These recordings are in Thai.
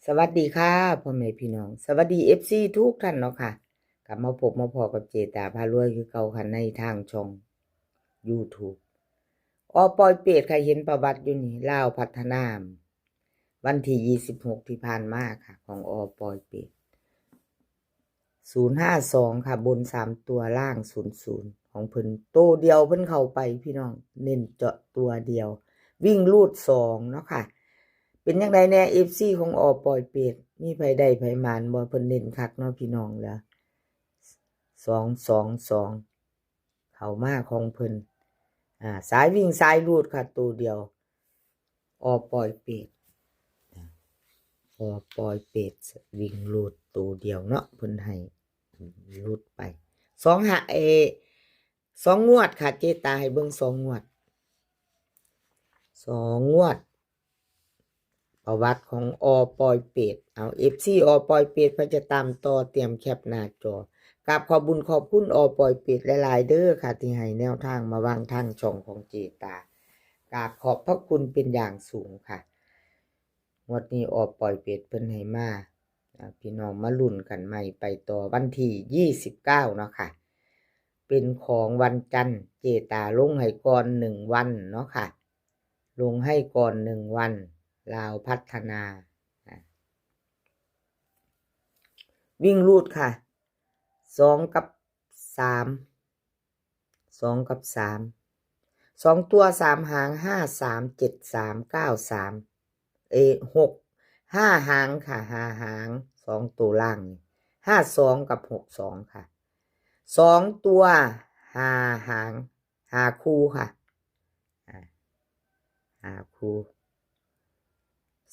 สวัสดีค่ะพ่อแม่พี่น้องสวัสดีFCทุกท่านเนาะค่ะกลับมาพบมาพอกับเจตาพารวยคือเก่าค่ะในทางช่อง YouTube ปอยเปรตใครเห็นประวัติอยู่นี่ลาวพัฒนาวันที่26ที่ผ่านมาค่ะของปอยเปรต052ค่ะบน3ตัวล่าง00ของเพิ่นโตเดียวเพิ่นเข้าไปพี่น้องเน้นเจาะตัวเดียววิ่งลูด2เนาะค่ะเป็นยังไงแน่ FC ของปอยเปรตมีไผได้ไผมานบ่เพิ่นเน้นคักเนาะพี่น้องแล้ว222เข้ามาของเพิ่นสายวิ่งสายลูดค่ะตัวเดียวปอยเปรตปอยเปรตวิ่งลูดตัวเดียวเนาะเพิ่นให้ลูดไป2หา2งวดค่ะเจตาให้เบิ่ง2งวด2งวดประวัติของปอยเปรตเอา FC ปอยเปรตเพิ่นจะตามต่อเตรียมแคปหน้าจอกราบขอบคุญขอบคุณปอยเปรตหลายๆเด้อค่ะที่ให้แนวทางมาวางทางช่องของเจตากราบขอบพระคุณเป็นอย่างสูงค่ะงวดนี้ปอยเปรตเพิ่นให้มาพี่น้องมาลุ้นกันใหม่ไปต่อวันที่29เนาะค่ะเป็นของวันจันทร์เจตาลงให้ก่อน1วันเนาะค่ะลงให้ก่อน1วันลาวพัฒนาวิ่งรูดค่ะ2กับ3 2กับ3 2ตัว3หาง5 3 7 3 9 3 6 5หางค่ะ5หาง2ตัวล่าง52กับ62ค่ะ2ตัว5หาง5คู่ค่ะ5คู่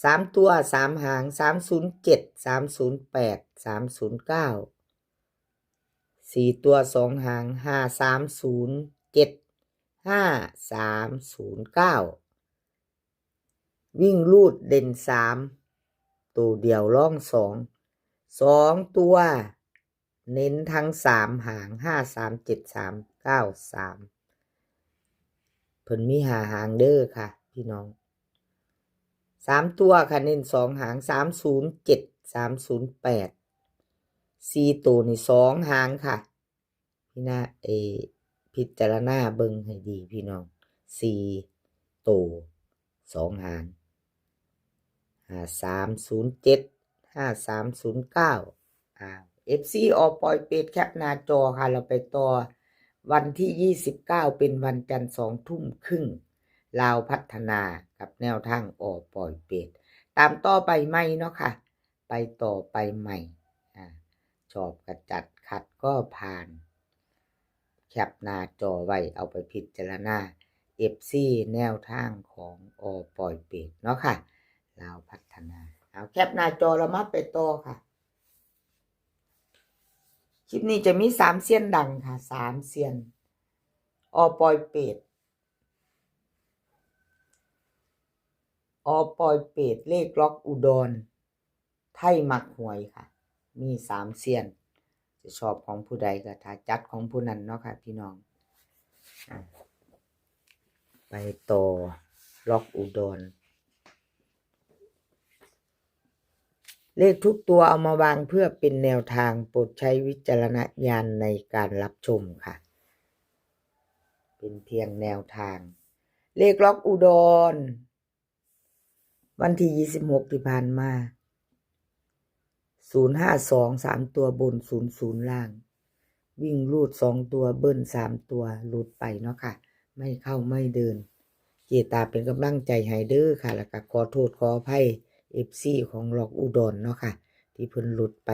3ตัว3หาง307 308 309 4ตัว2หาง5307 5309วิ่งลูดเด่น3ตัวเดียวร่อง2ตัวเน้นทั้ง3หาง537393เพิ่นมี5หางเด้อค่ะพี่น้อง3ตัวค่ะเน้น2หาง307 308 4ตัวนี่2หางค่ะพี่นาพิจารณาเบิ่งให้ดีพี่น้อง4ตัว2หาง5307 5309FC ปอยเปรตแคปหน้าจอค่ะเราไปต่อวันที่29เป็นวันจันทร์2ทุ่มครึ่งลาวพัฒนากับแนวทางปอยเปรตตามต่อไปใหม่เนาะค่ะไปต่อไปใหม่ชอบกระจัดขัดก็ผ่านแคปหน้าจอไว้เอาไปพิจารณา FC แนวทางของปอยเปรตเนาะค่ะลาวพัฒนาเอาแคปหน้าจอแล้วมาไปต่อค่ะคลิปนี้จะมี3เซียนดังค่ะ3เซียนปอยเปรตปอยเปรตเลขล็อกอุดรไทยมักหวยค่ะมี3เซียนจะชอบของผู้ใดก็ถ้าจัดของผู้นั้นเนาะค่ะพี่น้องไปต่อล็อกอุดรเลขทุกตัวเอามาวางเพื่อเป็นแนวทางโปรดใช้วิจารณญาณในการรับชมค่ะเป็นเพียงแนวทางเลขล็อกอุดรวันที่26ที่ผ่านมา052 3ตัวบน00ล่างวิ่งลูด2ตัวเบิ้ล3ตัวลูดไปเนาะค่ะไม่เข้าไม่เดินเจตาเป็นกำลังใจให้เด้อค่ะแล้วก็ขอโทษขออภัย FC ของล็อกอุดรเนาะค่ะที่เพิ่นหลุดไป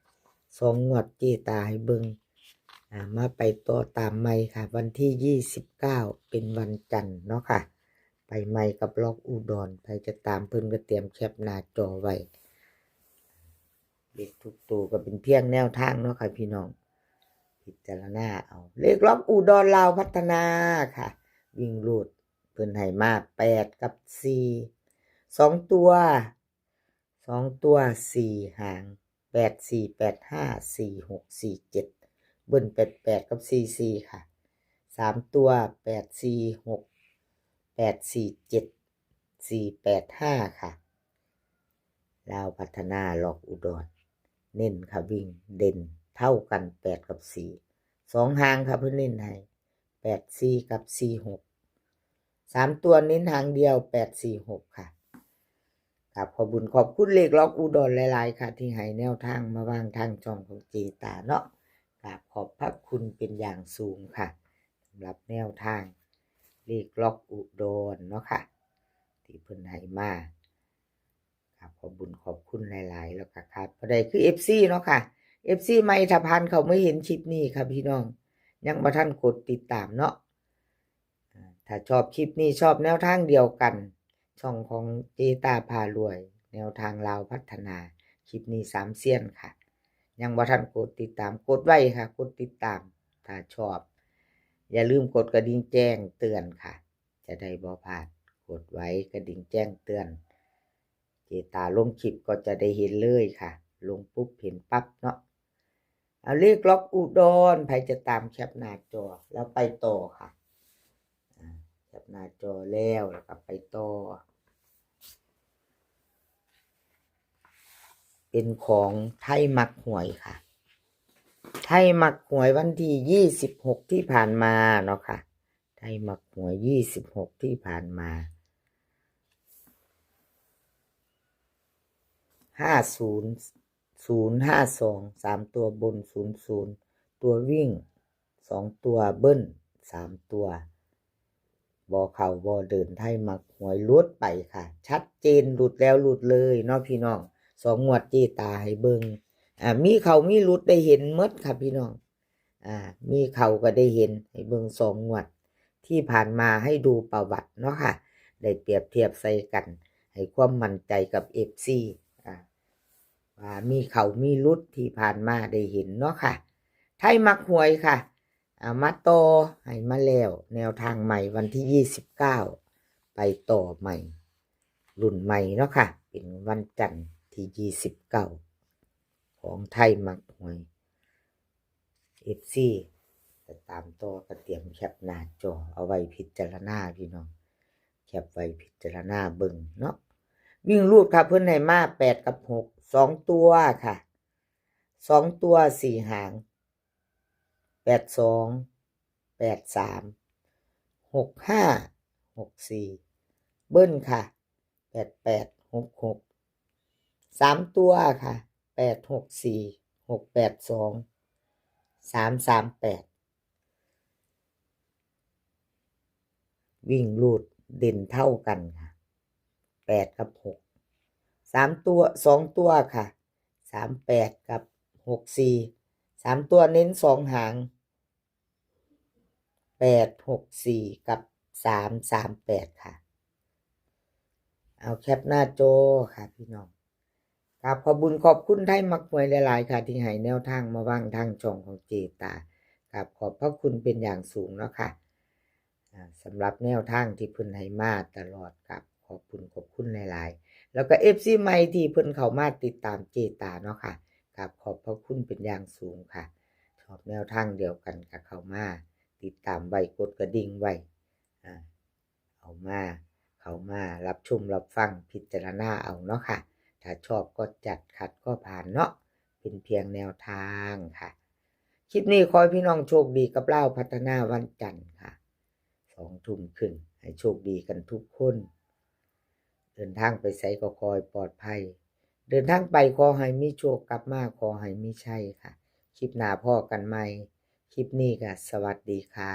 2งวดเจตาให้เบิ่งมาไปต่อตามใหม่ค่ะวันที่29เป็นวันจันทร์เนาะค่ะไปใหม่กับล็อกอุดรใครจะตามเพิ่นก็เตรียมแคปหน้าจอไว้เลขทุกตัวก็เป็นเพียงแนวทางเนาะค่ะพี่น้องพิจารณาเอาเลขล็อกอุดรลาวพัฒนาค่ะวิ่งรูดเพิ่นให้มา8กับ4 2ตัว4หาง8 4 8 5 4 6 4 7เบิ้ล88กับ44ค่ะ3ตัว8 4 6 8 4 7 4 8 5ค่ะ ลาวพัฒนาล็อกอุดรเน้นค่ะวิ่งเด่นเท่ากัน8กับ4 2หางค่ะเพิ่นเน้นให้8 4กับ4 6 3ตัวเน้นหางเดียว8 4 6ค่ะครับขอบคุญขอบคุณเลขล็อกอุดรหลายๆค่ะที่ให้แนวทางมาวางทางช่องของเจตาเนาะครับขอบพระคุณเป็นอย่างสูงค่ะสำหรับแนวทางเลขล็อกอุดรเนาะค่ะที่เพิ่นให้มาครับขอบคุญขอบคุณหลายๆแล้วก็ครับบ่ได้คือ FC เนาะค่ะ FC ใหม่ถ้าผ่านเขาไม่เห็นคลิปนี้ค่ะพี่น้องยังบ่ทันกดติดตามเนาะถ้าชอบคลิปนี้ชอบแนวทางเดียวกันช่องของเจตาพารวยแนวทางลาวพัฒนาคลิปนี้3เซียนค่ะยังบ่ทันกดติดตามกดไว้ค่ะกดติดตามถ้าชอบอย่าลืมกดกระดิ่งแจ้งเตือนค่ะจะได้บ่พลาดกดไว้กระดิ่งแจ้งเตือนเจตาลงคลิปก็จะได้เห็นเลยค่ะลงปุ๊บเห็นปั๊บเนาะเอาเลขล็อกอุดรใครจะตามแคปหน้าจอแล้วไปต่อค่ะแคปหน้าจอแล้วก็ไปต่อเป็นของไทยมักหวยค่ะไทยมักหวยวันที่26ที่ผ่านมาเนาะค่ะไทยมักหวย26ที่ผ่านมา50052 3ตัวบน00ตัววิ่ง2ตัวเบิ้ล3ตัวบ่เข้าบ่เดินไทยมักหวยหลุดไปค่ะชัดเจนหลุดแล้วหลุดเลยเนาะพี่น้อง2งวดเจตาให้เบิ่งมีเข้ามีหลุดได้เห็นหมดค่ะพี่น้องมีเข้าก็ได้เห็นให้เบิ่ง2งวดที่ผ่านมาให้ดูประวัติเนาะค่ะได้เปรียบเทียบใส่กันให้ความมั่นใจกับ FC ว่ามีเขามีรุดที่ผ่านมาได้เห็นเนาะค่ะไทยมักหวยค่ะมาต่อให้มาแล้วแนวทางใหม่วันที่29ไปต่อใหม่รุ่นใหม่เนาะค่ะเป็นวันจันทร์ที่29ของไทยมักหวย FC จะตามต่อก็เตรียมแคปหน้าจอเอาไว้พิจารณาพี่น้องแคปไว้พิจารณาเบิ่งเนาะวิ่งรูดค่ะเพิ่นให้มา8กับ6 2ตัวค่ะ2ตัว4หาง82 83 65 64เบิ้ลค่ะ88 66 3ตัวค่ะ864 682 338วิ่งรูดเด่นเท่ากันค่ะ8กับ6 3ตัว2ตัวค่ะ38กับ64 3ตัวเน้น2หาง864กับ338ค่ะเอาแคปหน้าจอค่ะพี่น้องครับขอบคุญขอบคุณไทยมักหวยหลายๆค่ะที่ให้แนวทางมาวางทางช่องของเจตาครับขอบพระคุณเป็นอย่างสูงเนาะค่ะสำหรับแนวทางที่เพิ่นให้มาตลอดครับขอบคุณหลายๆแล้วก็ FC ใหม่ที่เพิ่นเข้ามาติดตามเจตาเนาะค่ะครับขอบพระคุณเป็นอย่างสูงค่ะชอบแนวทางเดียวกันกับเข้ามาติดตามไว้กดกระดิ่งไว้เข้ามารับชมรับฟังพิจารณาเอาเนาะค่ะถ้าชอบก็จัดขัดก็ผ่านเนาะเป็นเพียงแนวทางค่ะคลิปนี้ขอให้พี่น้องโชคดีกับลาวพัฒนาวันจันทร์ค่ะ2 ทุ่มครึ่งให้โชคดีกันทุกคนเดินทางไปไสก็ขอให้ปลอดภัยเดินทางไปขอให้มีโชคกลับมาขอให้มีชัยค่ะคลิปหน้าพ้อกันใหม่คลิปนี้ก็สวัสดีค่ะ